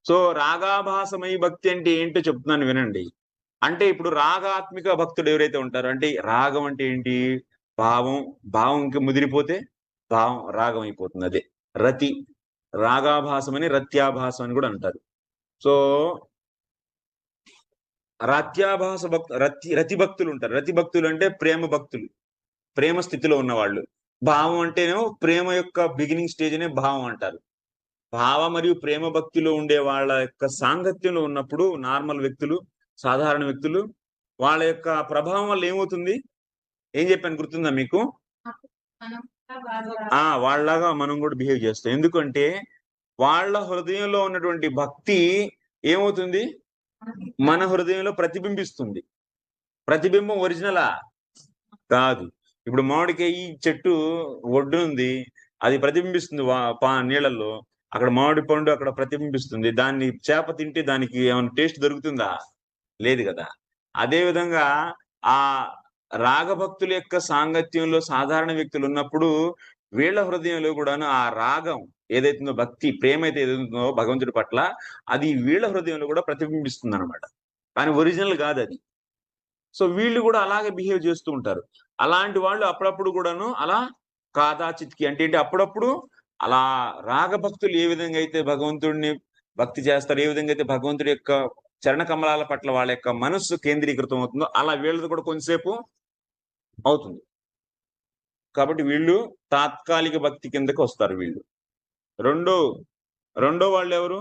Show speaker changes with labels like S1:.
S1: So రాగాభాసమై భక్తి అంటే ఏంటో చెప్తున్నాను వినండి. అంటే ఇప్పుడు రాగాత్మిక భక్తుడు ఎవరైతే ఉంటారో, అంటే రాగం అంటే ఏంటి? భావం, భావం ఇంక ముదిరిపోతే భావం రాగం అయిపోతుంది అదే. రతి, రాగాభాసమని రత్యాభాసం అని కూడా అంటారు. సో రత్యాభాస రతి భక్తులు ఉంటారు. రతి భక్తులు అంటే ప్రేమ భక్తులు, ప్రేమ స్థితిలో ఉన్నవాళ్ళు. భావం అంటేనేమో ప్రేమ యొక్క బిగినింగ్ స్టేజ్ అనే భావం అంటారు. భావ మరియు ప్రేమ భక్తిలో ఉండే వాళ్ళ యొక్క సాంగత్యంలో ఉన్నప్పుడు నార్మల్ వ్యక్తులు, సాధారణ వ్యక్తులు, వాళ్ళ యొక్క ప్రభావం వల్ల ఏమవుతుంది? ఏం చెప్పాను గుర్తుందా మీకు? వాళ్ళలాగా మనం కూడా బిహేవ్ చేస్తాం. ఎందుకంటే వాళ్ళ హృదయంలో ఉన్నటువంటి భక్తి ఏమవుతుంది? మన హృదయంలో ప్రతిబింబిస్తుంది. ప్రతిబింబం ఒరిజినలా? కాదు. ఇప్పుడు మామిడికాయ చెట్టు ఒడ్డునుంది. అది ప్రతిబింబిస్తుంది నీళ్ళల్లో. అక్కడ మామిడి పండు అక్కడ ప్రతిబింబిస్తుంది. దాన్ని చేప తింటే దానికి ఏమైనా టేస్ట్ దొరుకుతుందా? లేదు కదా. అదే విధంగా ఆ రాగభక్తుల యొక్క సాంగత్యంలో సాధారణ వ్యక్తులు ఉన్నప్పుడు వీళ్ళ హృదయంలో కూడాను ఆ రాగం ఏదైతుందో, భక్తి, ప్రేమ అయితే ఏదైతుందో భగవంతుడి పట్ల, అది వీళ్ళ హృదయంలో కూడా ప్రతిబింబిస్తుంది అనమాట. కానీ ఒరిజినల్ కాదు అది. సో వీళ్ళు కూడా అలాగే బిహేవ్ చేస్తూ ఉంటారు. అలాంటి వాళ్ళు అప్పుడప్పుడు కూడాను అలా కాదాచిత్కి అంటే ఏంటి, అప్పుడప్పుడు అలా రాగభక్తులు ఏ విధంగా అయితే భగవంతుడిని భక్తి చేస్తారు, ఏ విధంగా అయితే భగవంతుడి యొక్క చరణ కమలాల పట్ల వాళ్ళ యొక్క మనస్సు కేంద్రీకృతం అవుతుందో, అలా వీళ్ళది కూడా కొంతసేపు అవుతుంది. కాబట్టి వీళ్ళు తాత్కాలిక భక్తి కిందకి వస్తారు వీళ్ళు. రెండో రెండో వాళ్ళు ఎవరు?